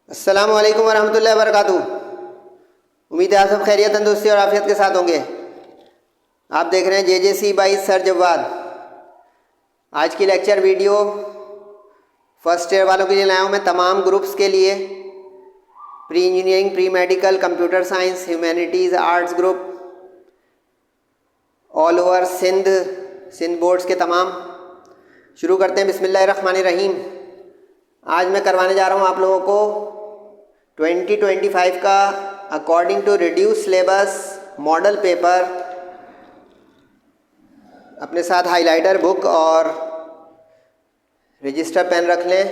السلام علیکم ورحمۃ اللہ وبرکاتہ۔ امید ہے آپ سب خیریت تندرستی اور عافیت کے ساتھ ہوں گے۔ آپ دیکھ رہے ہیں JJC بائی سر جواد۔ آج کی لیکچر ویڈیو فرسٹ ایئر والوں کے لیے لایا ہوں میں، تمام گروپس کے لیے، pre engineering, pre medical, computer science, humanities, arts group, all over Sindh boards کے تمام۔ شروع کرتے ہیں، بسم اللہ الرحمن الرحیم۔ آج میں کروانے جا رہا ہوں آپ لوگوں کو 2025 کا according to reduced syllabus model paper. اپنے ساتھ ہائی لائٹر بک اور رجسٹر پین رکھ لیں۔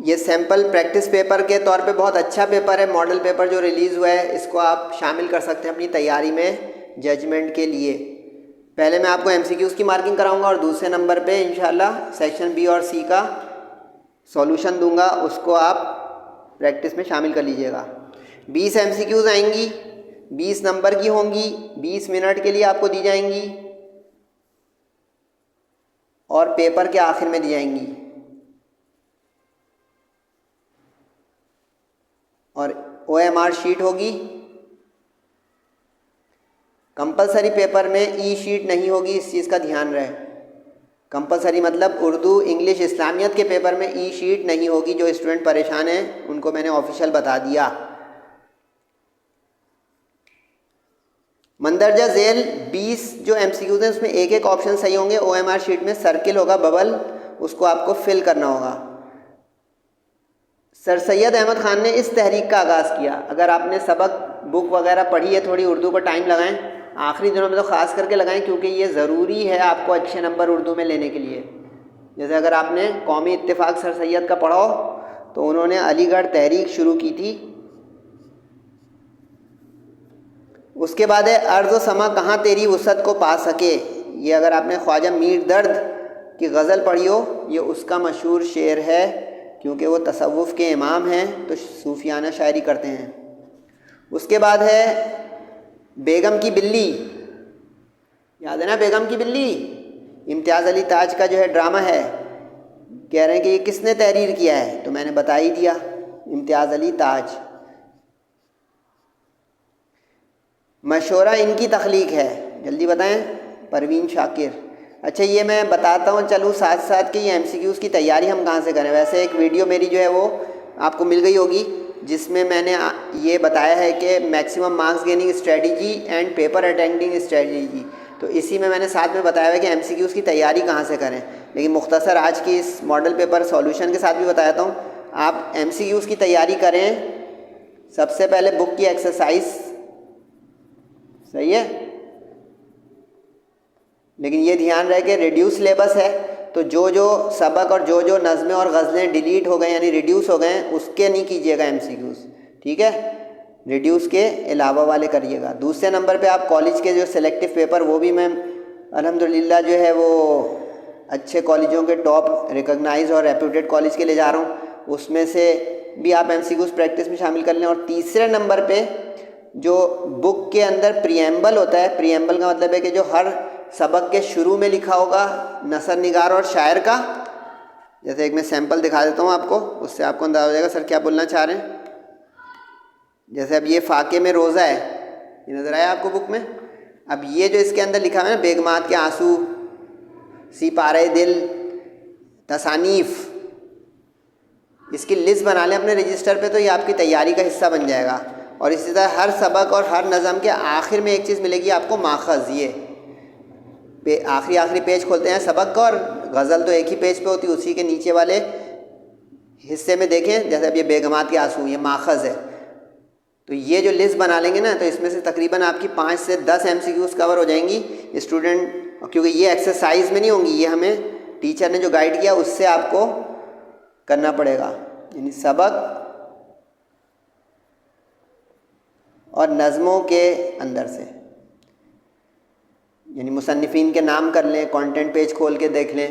یہ سیمپل پریکٹس پیپر کے طور پہ بہت اچھا پیپر ہے، ماڈل پیپر جو ریلیز ہوا ہے، اس کو آپ شامل کر سکتے ہیں اپنی تیاری میں ججمنٹ کے لیے۔ پہلے میں آپ کو MCQs کی مارکنگ کراؤں گا اور دوسرے نمبر پہ انشاءاللہ سیکشن B اور C کا سولوشن دوں گا، اس کو آپ پریکٹس میں شامل کر لیجئے گا۔ 20 MCQs آئیں گی، 20 نمبر کی ہوں گی، 20 منٹ کے لیے آپ کو دی جائیں گی اور پیپر کے آخر میں دی جائیں گی۔ اور OMR شیٹ ہوگی۔ کمپلسری پیپر میں ای شیٹ نہیں ہوگی، اس چیز کا دھیان رہے۔ کمپلسری مطلب اردو، انگلش، اسلامیت کے پیپر میں ای شیٹ نہیں ہوگی۔ جو اسٹوڈنٹ پریشان ہیں ان کو میں نے آفیشیل بتا دیا۔ مندرجہ ذیل 20 جو MCQs ہیں اس میں ایک ایک آپشن صحیح ہوں گے۔ OMR شیٹ میں سرکل ہوگا، ببل، اس کو آپ کو فل کرنا ہوگا۔ سر سید احمد خان نے اس تحریک کا آغاز کیا۔ اگر آپ نے سبق بک وغیرہ پڑھی ہے، تھوڑی اردو پر ٹائم لگائیں، آخری دنوں میں تو خاص کر کے لگائیں، کیونکہ یہ ضروری ہے آپ کو اچھے نمبر اردو میں لینے کے لیے۔ جیسے اگر آپ نے قومی اتفاق سر سید کا پڑھا ہو تو انہوں نے علی گڑھ تحریک شروع کی تھی۔ اس کے بعد ہے ارض و سما کہاں تیری وسعت کو پا سکے۔ یہ اگر آپ نے خواجہ میر درد کی غزل پڑھی ہو، یہ اس کا مشہور شعر ہے، کیونکہ وہ تصوف کے امام ہیں تو صوفیانہ شاعری کرتے ہیں۔ اس کے بعد ہے بیگم کی بلی۔ یاد ہے نا بیگم کی بلی؟ امتیاز علی تاج کا جو ہے ڈرامہ ہے۔ کہہ رہے ہیں کہ یہ کس نے تحریر کیا ہے، تو میں نے بتا ہی دیا، امتیاز علی تاج۔ مشورہ ان کی تخلیق ہے، جلدی بتائیں، پروین شاکر۔ اچھا یہ میں بتاتا ہوں چلوں ساتھ ساتھ کہ یہ MCQs کی تیاری ہم کہاں سے کریں۔ ویسے ایک ویڈیو میری جو ہے وہ آپ کو مل گئی ہوگی، جس میں میں نے یہ بتایا ہے کہ maximum marks gaining strategy and paper attending strategy, تو اسی میں نے ساتھ میں بتایا ہے کہ MCQs کی تیاری کہاں سے کریں۔ لیکن مختصر آج کی اس ماڈل پیپر سولوشن کے ساتھ بھی بتاتا ہوں۔ آپ MCQs کی تیاری کریں، سب سے پہلے بک کی ایکسرسائز، صحیح ہے، لیکن یہ دھیان رہے کہ ریڈیوس سلیبس ہے، تو جو سبق اور جو نظمیں اور غزلیں ڈیلیٹ ہو گئے یعنی ریڈیوس ہو گئے ہیں، اس کے نہیں کیجیے گا MCQs، ٹھیک ہے؟ ریڈیوس کے علاوہ والے کریے گا۔ دوسرے نمبر پہ آپ کالج کے جو سلیکٹیو پیپر، وہ بھی میں الحمدللہ جو ہے وہ اچھے کالجوں کے ٹاپ ریکگنائز اور ریپیوٹیڈ کالج کے لے جا رہا ہوں، اس میں سے بھی آپ MCQs پریکٹس میں شامل کر لیں۔ اور تیسرے نمبر پہ جو بک کے اندر پریمبل ہوتا ہے، پریمبل کا مطلب ہے کہ جو ہر سبق کے شروع میں لکھا ہوگا نثر نگار اور شاعر کا، جیسے ایک میں سیمپل دکھا دیتا ہوں آپ کو، اس سے آپ کو اندازہ ہو جائے گا سر کیا بولنا چاہ رہے ہیں۔ جیسے اب یہ فاقے میں روزہ ہے، یہ نظر آیا آپ کو بک میں؟ اب یہ جو اس کے اندر لکھا ہے نا، بیگمات کے آنسو، سی پارے دل، تصانیف، اس کی لسٹ بنا لیں اپنے رجسٹر پہ، تو یہ آپ کی تیاری کا حصہ بن جائے گا۔ اور اسی طرح ہر سبق اور ہر نظم کے آخر میں ایک چیز ملے گی آپ کو، ماخذ۔ یہ آخری پیج کھولتے ہیں سبق کا، اور غزل تو ایک ہی پیج پہ ہوتی ہے، اسی کے نیچے والے حصے میں دیکھیں، جیسے اب یہ بیگمات کے آنسو، یہ ماخذ ہے، تو یہ جو لسٹ بنا لیں گے نا، تو اس میں سے تقریباً آپ کی 5 سے 10 MCQs کور ہو جائیں گی اسٹوڈنٹ، کیونکہ یہ ایکسرسائز میں نہیں ہوں گی، یہ ہمیں ٹیچر نے جو گائیڈ کیا اس سے آپ کو کرنا پڑے گا، یعنی سبق اور نظموں کے اندر سے، یعنی مصنفین کے نام کر لیں، کانٹینٹ پیج کھول کے دیکھ لیں،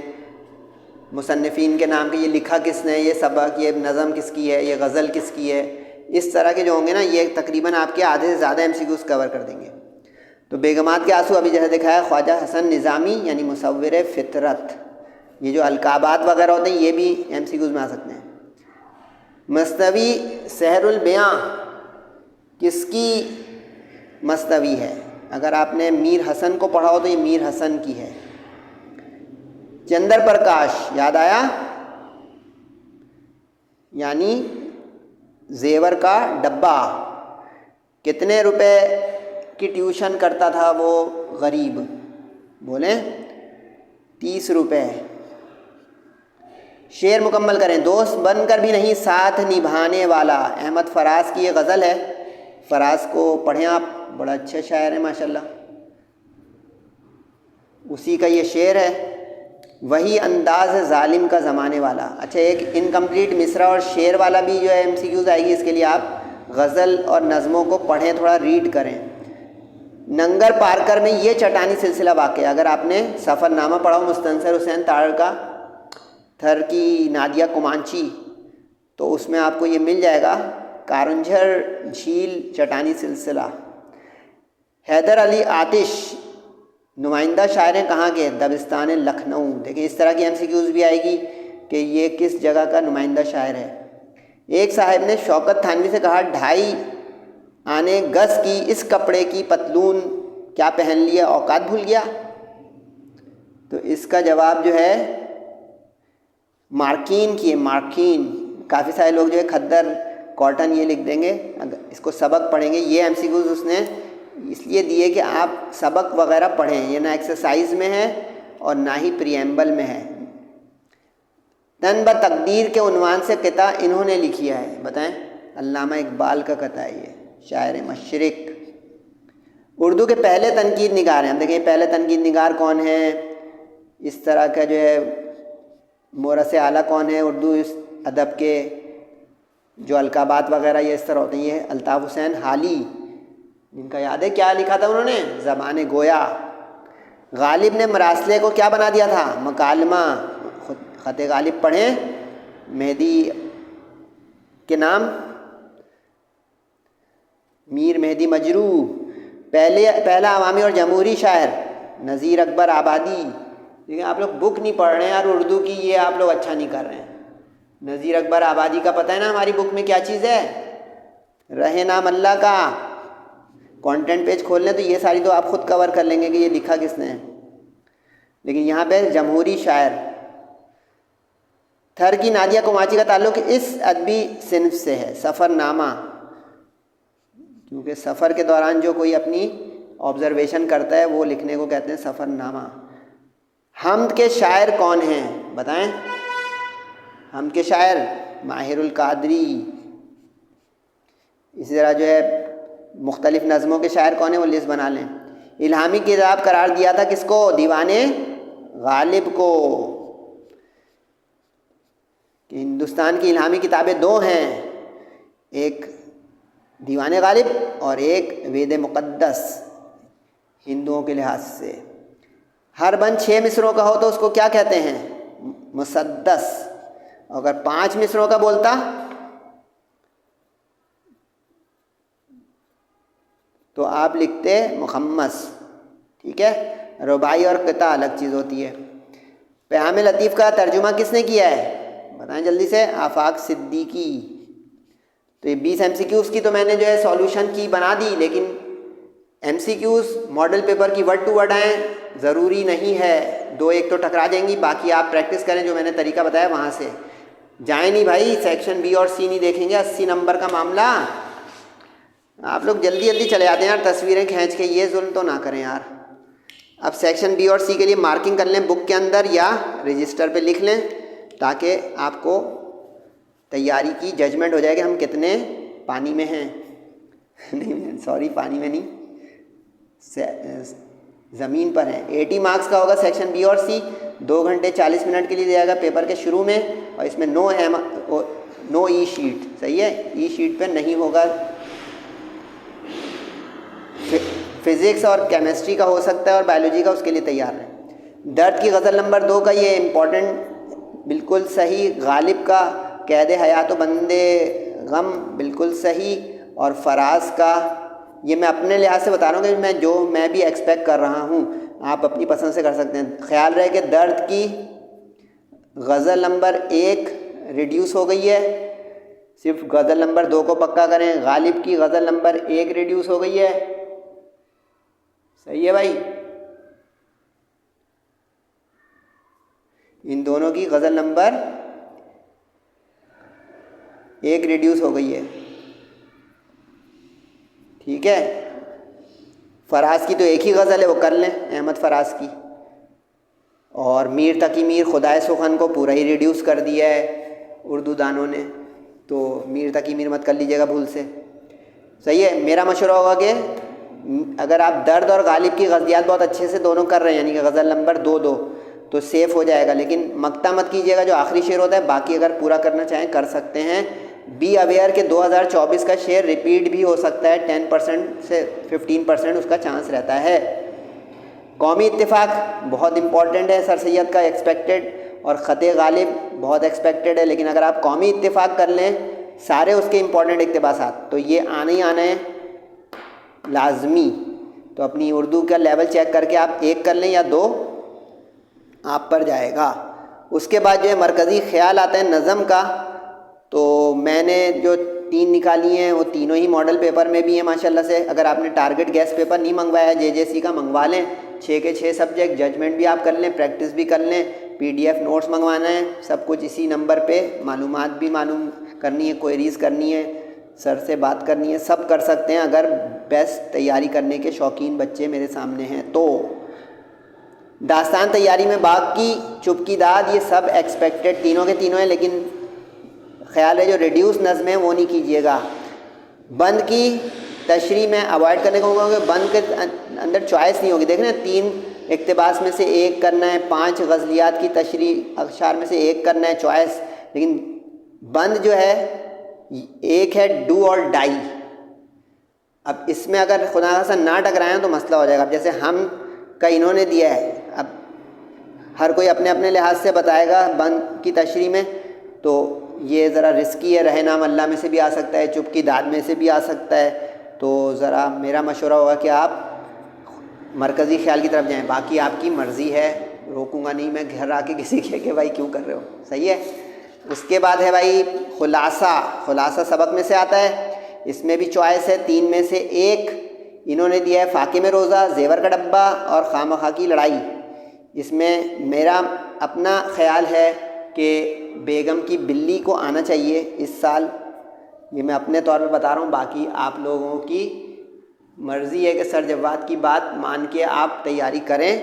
مصنفین کے نام کہ یہ لکھا کس نے، یہ سبق، یہ نظم کس کی ہے، یہ غزل کس کی ہے، اس طرح کے جو ہوں گے نا، یہ تقریباً آپ کے آدھے سے زیادہ MCQs کور کر دیں گے۔ تو بیگمات کے آنسو ابھی جیسے دکھایا، خواجہ حسن نظامی یعنی مصور فطرت، یہ جو القابات وغیرہ ہوتے ہیں یہ بھی MCQs میں آ سکتے ہیں۔ مصنوی سحر البیاں کس کی مصنوی ہے؟ اگر آپ نے میر حسن کو پڑھا ہو تو یہ میر حسن کی ہے۔ چندر پرکاش یاد آیا؟ یعنی زیور کا ڈبہ، کتنے روپے کی ٹیوشن کرتا تھا وہ غریب؟ بولیں 30 روپے۔ شعر مکمل کریں۔ دوست بن کر بھی نہیں ساتھ نبھانے والا، احمد فراز کی یہ غزل ہے۔ فراز کو پڑھیں آپ، بڑا اچھا شاعر ہے ماشاءاللہ، اسی کا یہ شعر ہے۔ وہی انداز ظالم کا زمانے والا۔ اچھا ایک انکمپلیٹ مصرع اور شعر والا بھی جو ہے ایم سی کیوز آئے گی، اس کے لیے آپ غزل اور نظموں کو پڑھیں، تھوڑا ریڈ کریں۔ ننگر پارکر میں یہ چٹانی سلسلہ واقع، اگر آپ نے سفر نامہ پڑھا ہو مستنصر حسین تاڑ کا، تھر کی نادیہ کومانچی، تو اس میں آپ کو یہ مل جائے گا، کارنجھر جھیل چٹانی سلسلہ۔ حیدر علی آتش نمائندہ شاعر ہیں کہاں کے؟ دبستان لکھنؤ۔ دیکھیں اس طرح کی ایم سی کیوز بھی آئے گی کہ یہ کس جگہ کا نمائندہ شاعر ہے۔ ایک صاحب نے شوکت تھانوی سے کہا 2.5 آنے گز کی اس کپڑے کی پتلون کیا پہن لیا، اوقات بھول گیا؟ تو اس کا جواب جو ہے مارکین کی ہے، مارکین۔ کافی سارے لوگ جو ہے کھدر کاٹن یہ لکھ دیں گے، اگر اس کو سبق پڑھیں گے۔ یہ ایم سی کیوز اس نے اس لیے دیے کہ آپ سبق وغیرہ پڑھیں، یہ نہ ایکسرسائز میں ہے اور نہ ہی پریمبل میں ہے۔ تن بتقدیر کے عنوان سے قطعہ انہوں نے لکھیا ہے، بتائیں؟ علامہ اقبال کا قطعہ ہے یہ، شاعر مشرق۔ اردو کے پہلے تنقید نگار ہیں، ہم دیکھیں پہلے تنقید نگار کون ہیں، اس طرح کا جو ہے مورث اعلیٰ کون ہے اردو اس ادب کے، جو القابات وغیرہ یہ اس طرح ہوتے ہیں۔ یہ الطاف حسین حالی، جن کا یاد ہے کیا لکھا تھا انہوں نے؟ زبان گویا۔ غالب نے مراسلے کو کیا بنا دیا تھا؟ مکالمہ۔ خط غالب پڑھیں، مہدی کے نام میر مہدی مجروح۔ پہلا عوامی اور جمہوری شاعر نذیر اکبر آبادی۔ لیکن آپ لوگ بک نہیں پڑھ رہے ہیں یار اردو کی، یہ آپ لوگ اچھا نہیں کر رہے ہیں۔ نذیر اکبر آبادی کا پتہ ہے نا ہماری بک میں کیا چیز ہے؟ رہے نام اللہ کا۔ کانٹینٹ پیج کھول لیں تو یہ ساری تو آپ خود کور کر لیں گے کہ یہ لکھا کس نے ہے، لیکن یہاں پہ جمہوری شاعر۔ تھر کی نادیہ کومانچی کا تعلق اس ادبی صنف سے ہے، سفر نامہ، کیونکہ سفر کے دوران جو کوئی اپنی آبزرویشن کرتا ہے وہ لکھنے کو کہتے ہیں سفر نامہ۔ حمد کے شاعر کون ہیں؟ بتائیں؟ حمد کے شاعر ماہر القادری۔ اسی طرح جو ہے مختلف نظموں کے شاعر کون ہیں وہ لسٹ بنا لیں۔ الہامی کتاب قرار دیا تھا کس کو؟ دیوان غالب کو۔ کہ ہندوستان کی الہامی کتابیں 2 ہیں، ایک دیوان غالب اور ایک وید مقدس ہندوؤں کے لحاظ سے۔ ہر بند 6 مصروں کا ہو تو اس کو کیا کہتے ہیں؟ مسدس۔ اگر 5 مصروں کا بولتا تو آپ لکھتے مخمس، ٹھیک ہے؟ رباعی اور قطع الگ چیز ہوتی ہے۔ پیام لطیف کا ترجمہ کس نے کیا ہے؟ بتائیں جلدی سے۔ آفاق صدیقی۔ تو یہ 20 ایم سی کیوز کی تو میں نے جو ہے سولوشن کی بنا دی، لیکن M C Qs model paper کی ورڈ ٹو ورڈ آئیں ضروری نہیں ہے، 2-1 تو ٹکرا جائیں گی، باقی آپ پریکٹس کریں جو میں نے طریقہ بتایا وہاں سے جائیں نہیں بھائی۔ سیکشن بی اور سی نہیں دیکھیں گے، 80 نمبر کا معاملہ۔ آپ لوگ جلدی جلدی چلے آتے ہیں یار تصویریں کھینچ کے، یہ ظلم تو نہ کریں یار۔ اب سیکشن بی اور سی کے لیے مارکنگ کر لیں بک کے اندر یا رجسٹر پہ لکھ لیں، تاکہ آپ کو تیاری کی ججمنٹ ہو جائے کہ ہم کتنے پانی میں ہیں۔ نہیں سوری، پانی میں نہیں، زمین پر ہیں۔ 80 مارکس کا ہوگا سیکشن بی اور سی، 2 گھنٹے 40 منٹ کے لیے دیا گا پیپر کے شروع میں، اور اس میں نو ای شیٹ، صحیح ہے؟ ای شیٹ پہ نہیں ہوگا۔ فزکس اور کیمسٹری کا ہو سکتا ہے اور بایولوجی کا، اس کے لیے تیار رہیں۔ درد کی غزل نمبر 2 کا یہ امپورٹنٹ، بالکل صحیح۔ غالب کا قید حیات و بندے غم، بالکل صحیح۔ اور فراز کا یہ میں اپنے لحاظ سے بتا رہا ہوں کہ میں بھی ایکسپیکٹ کر رہا ہوں، آپ اپنی پسند سے کر سکتے ہیں۔ خیال رہے کہ درد کی غزل نمبر 1 ریڈیوس ہو گئی ہے، صرف غزل نمبر 2 کو پکا کریں. غالب کی غزل نمبر 1 ریڈیوس ہو گئی ہے. صحیح ہے بھائی. ان دونوں کی غزل نمبر 1 ریڈیوس ہو گئی ہے. ٹھیک ہے. فراز کی تو ایک ہی غزل ہے، وہ کر لیں، احمد فراز کی. اور میر تقی میر خدائے سخن کو پورا ہی ریڈیوس کر دیا ہے اردو دانوں نے، تو میر تقی میر مت کر لیجیے گا بھول سے. صحیح ہے. میرا مشورہ ہوگا کہ اگر آپ درد اور غالب کی غزلیات بہت اچھے سے دونوں کر رہے ہیں، یعنی کہ غزل نمبر 2 تو سیف ہو جائے گا. لیکن مقطع مت کیجیے گا جو آخری شعر ہوتا ہے. باقی اگر پورا کرنا چاہیں کر سکتے ہیں. بی اویئر کہ 2024 کا شعر ریپیٹ بھی ہو سکتا ہے. 10% سے 15% اس کا چانس رہتا ہے. قومی اتفاق بہت امپورٹنٹ ہے سر سید کا، ایکسپیکٹڈ، اور خط غالب بہت ایکسپیکٹڈ ہے. لیکن اگر آپ قومی اتفاق کر لیں سارے اس کے امپورٹنٹ اقتباسات، تو یہ آنا ہی آنا ہے لازمی. تو اپنی اردو کا لیول چیک کر کے آپ 1 کر لیں یا 2 آپ پر جائے گا. اس کے بعد جو ہے مرکزی خیال آتا ہے نظم کا. تو میں نے جو 3 نکالی ہیں وہ تینوں ہی ماڈل پیپر میں بھی ہیں ماشاءاللہ سے. اگر آپ نے ٹارگٹ گیس پیپر نہیں منگوایا ہے JJC کا، منگوا لیں. 6 کے 6 سبجیکٹ، ججمنٹ بھی آپ کر لیں، پریکٹس بھی کر لیں. PDF نوٹس منگوانا ہے، سب کچھ اسی نمبر پہ. معلومات بھی معلوم کرنی ہے، کوئریز کرنی ہے، سر سے بات کرنی ہے، سب کر سکتے ہیں اگر بیسٹ تیاری کرنے کے شوقین بچے میرے سامنے ہیں تو. داستان تیاری میں باقی چپکی داد یہ سب ایکسپیکٹڈ تینوں کے تینوں ہیں. لیکن خیال ہے جو ریڈیوس نظمیں وہ نہیں کیجیے گا. بند کی تشریح میں اوائڈ کرنے کو کہوں گا. بند کے اندر چوائس نہیں ہوگی. دیکھیں نا 3 اقتباس میں سے 1 کرنا ہے، 5 غزلیات کی تشریح اشعار میں سے 1 کرنا ہے، چوائس. لیکن بند جو ہے ایک ہے ڈو اور ڈائی. اب اس میں اگر خدا نخواستہ نہ ٹکرائیں تو مسئلہ ہو جائے گا. اب جیسے ہم کا انہوں نے دیا ہے، اب ہر کوئی اپنے اپنے لحاظ سے بتائے گا بند کی تشریح میں، تو یہ ذرا رسکی ہے. رہے نام اللہ میں سے بھی آ سکتا ہے، چپ کی داد میں سے بھی آ سکتا ہے. تو ذرا میرا مشورہ ہوگا کہ آپ مرکزی خیال کی طرف جائیں. باقی آپ کی مرضی ہے، روکوں گا نہیں میں گھر آ کے کسی کے کہ بھائی کیوں کر رہے ہو. صحیح ہے. اس کے بعد ہے بھائی خلاصہ سبق میں سے آتا ہے. اس میں بھی چوائس ہے 3 میں سے 1. انہوں نے دیا ہے فاقے میں روزہ، زیور کا ڈبہ اور خواہ کی لڑائی. اس میں میرا اپنا خیال ہے کہ بیگم کی بلی کو آنا چاہیے اس سال. یہ میں اپنے طور پہ بتا رہا ہوں، باقی آپ لوگوں کی مرضی ہے کہ سر جواد کی بات مان کے آپ تیاری کریں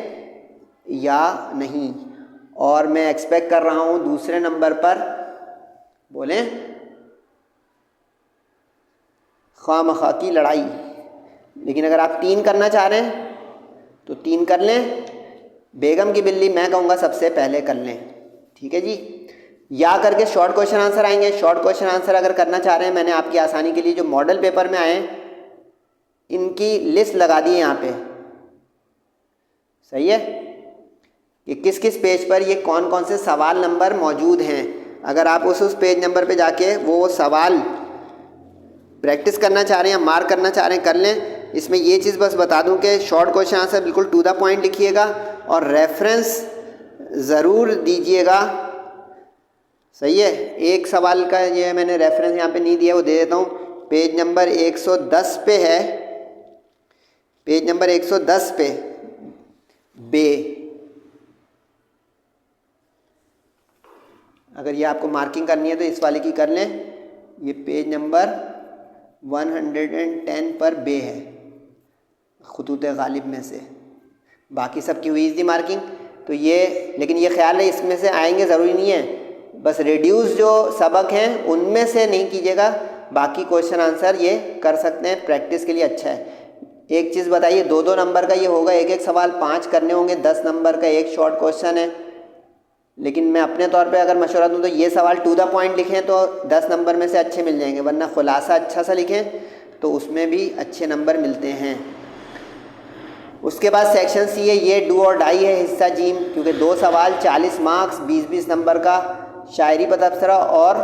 یا نہیں. اور میں ایکسپیکٹ کر رہا ہوں دوسرے نمبر پر بولیں خواہ کی لڑائی. لیکن اگر آپ 3 کرنا چاہ رہے ہیں تو 3 کر لیں. بیگم کی بلی میں کہوں گا سب سے پہلے کر لیں. ٹھیک ہے جی. یا کر کے شارٹ کویشچن آنسر آئیں گے. شارٹ کویشچن آنسر اگر کرنا چاہ رہے ہیں، میں نے آپ کی آسانی کے لیے جو ماڈل پیپر میں آئے ہیں ان کی لسٹ لگا دی ہے یہاں پہ. صحیح ہے کہ کس کس پیج پر یہ کون کون سے سوال نمبر موجود ہیں. اگر آپ اس پیج نمبر پہ جا کے وہ سوال پریکٹس کرنا چاہ رہے ہیں یا مارک کرنا چاہ رہے ہیں کر لیں. اس میں یہ چیز بس بتا دوں کہ شارٹ کویشچن آنسر بالکل ٹو دا پوائنٹ لکھیے گا اور ریفرنس ضرور دیجیے گا. صحیح ہے. ایک سوال کا یہ میں نے ریفرنس یہاں پہ نہیں دیا، وہ دے دیتا ہوں. پیج نمبر 110 پہ ہے، پیج نمبر 110 پہ بے. اگر یہ آپ کو مارکنگ کرنی ہے تو اس والے کی کر لیں. یہ پیج نمبر 110 پر بے ہے خطوط غالب میں سے. باقی سب کی ہوئی تھی مارکنگ. تو یہ لیکن یہ خیال ہے اس میں سے آئیں گے ضروری نہیں ہے. بس ریڈیوس جو سبق ہیں ان میں سے نہیں کیجیے گا. باقی کویشچن آنسر یہ کر سکتے ہیں، پریکٹس کے لیے اچھا ہے. ایک چیز بتائیے، 2 نمبر کا یہ ہوگا، ایک سوال 5 کرنے ہوں گے. 10 نمبر کا ایک شارٹ کویشچن ہے. لیکن میں اپنے طور پہ اگر مشورہ دوں تو یہ سوال ٹو دا پوائنٹ لکھیں تو 10 نمبر میں سے اچھے مل جائیں گے. ورنہ خلاصہ اچھا سا لکھیں تو اس میں بھی اچھے نمبر ملتے ہیں. اس کے بعد سیکشن سی ہے، یہ ڈو اور ڈائی ہے حصہ جیم، کیونکہ 2 سوال 40 مارکس 20 نمبر کا شاعری پر تبصرہ. اور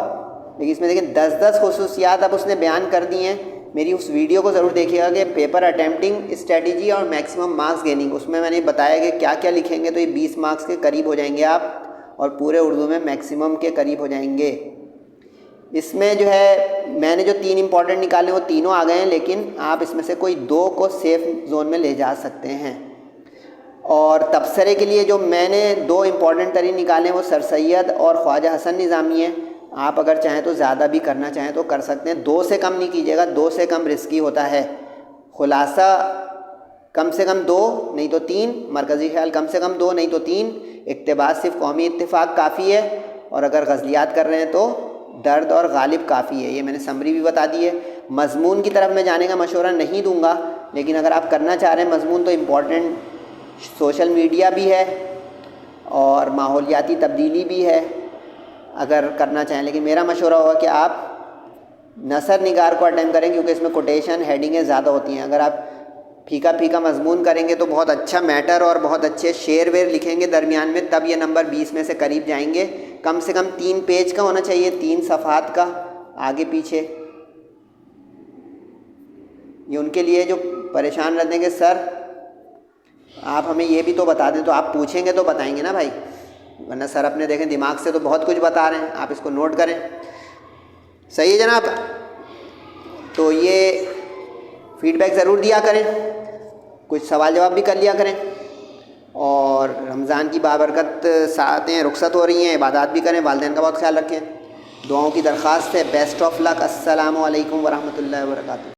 لیکن اس میں دیکھیں 10 خصوصیات اب اس نے بیان کر دی ہیں. میری اس ویڈیو کو ضرور دیکھیے گا کہ پیپر اٹیمپٹنگ اسٹریٹجی اور میکسیمم مارکس گیننگ. اس میں نے بتایا کہ کیا کیا لکھیں گے تو یہ 20 مارکس کے قریب ہو جائیں گے آپ، اور پورے اردو میں میکسیمم کے قریب ہو جائیں گے. اس میں جو ہے میں نے جو 3 امپورٹنٹ نکالے وہ تینوں آ گئے ہیں، لیکن آپ اس میں سے کوئی 2 کو سیف زون میں لے جا سکتے ہیں۔ اور تبصرے کے لیے جو میں نے 2 امپورٹنٹ ترین نکالے ہیں وہ سر سید اور خواجہ حسن نظامی ہیں۔ آپ اگر چاہیں تو زیادہ بھی کرنا چاہیں تو کر سکتے ہیں، 2 سے کم نہیں کیجیے گا، 2 سے کم رسکی ہوتا ہے۔ خلاصہ کم سے کم 2 نہیں تو 3، مرکزی خیال کم سے کم 2 نہیں تو 3، اقتباس صرف قومی اتفاق کافی ہے، اور اگر غزلیات کر رہے ہیں تو درد اور غالب کافی ہے۔ یہ میں نے سمری بھی بتا دی ہے۔ مضمون کی طرف میں جانے کا مشورہ نہیں دوں گا، لیکن اگر آپ کرنا چاہ رہے ہیں مضمون تو امپورٹنٹ سوشل میڈیا بھی ہے اور ماحولیاتی تبدیلی بھی ہے اگر کرنا چاہیں، لیکن میرا مشورہ ہوگا کہ آپ نثر نگار کو اٹیمپٹ کریں، کیونکہ اس میں کوٹیشن ہیڈنگیں زیادہ ہوتی ہیں۔ اگر آپ پھیکا پھیکا مضمون کریں گے تو بہت اچھا میٹر اور بہت اچھے شعر ویر لکھیں گے درمیان میں، تب یہ نمبر 20 میں سے قریب جائیں گے۔ کم سے کم 3 پیج کا ہونا چاہیے، 3 صفحات کا آگے پیچھے۔ یہ ان کے لیے جو پریشان رہتے ہیں کہ سر آپ ہمیں یہ بھی تو بتا دیں، تو آپ پوچھیں گے تو بتائیں گے نا بھائی، ورنہ سر اپنے دیکھیں دماغ سے تو بہت کچھ بتا رہے ہیں، آپ اس کو نوٹ کریں۔ صحیح ہے جناب؟ تو یہ فیڈ بیک ضرور دیا کریں، کچھ سوال جواب بھی کر لیا کریں، اور رمضان کی بابرکت ساعتیں رخصت ہو رہی ہیں، عبادات بھی کریں، والدین کا بہت خیال رکھیں۔ دعاؤں کی درخواست ہے۔ بیسٹ آف لک۔ السلام علیکم ورحمۃ اللہ وبرکاتہ۔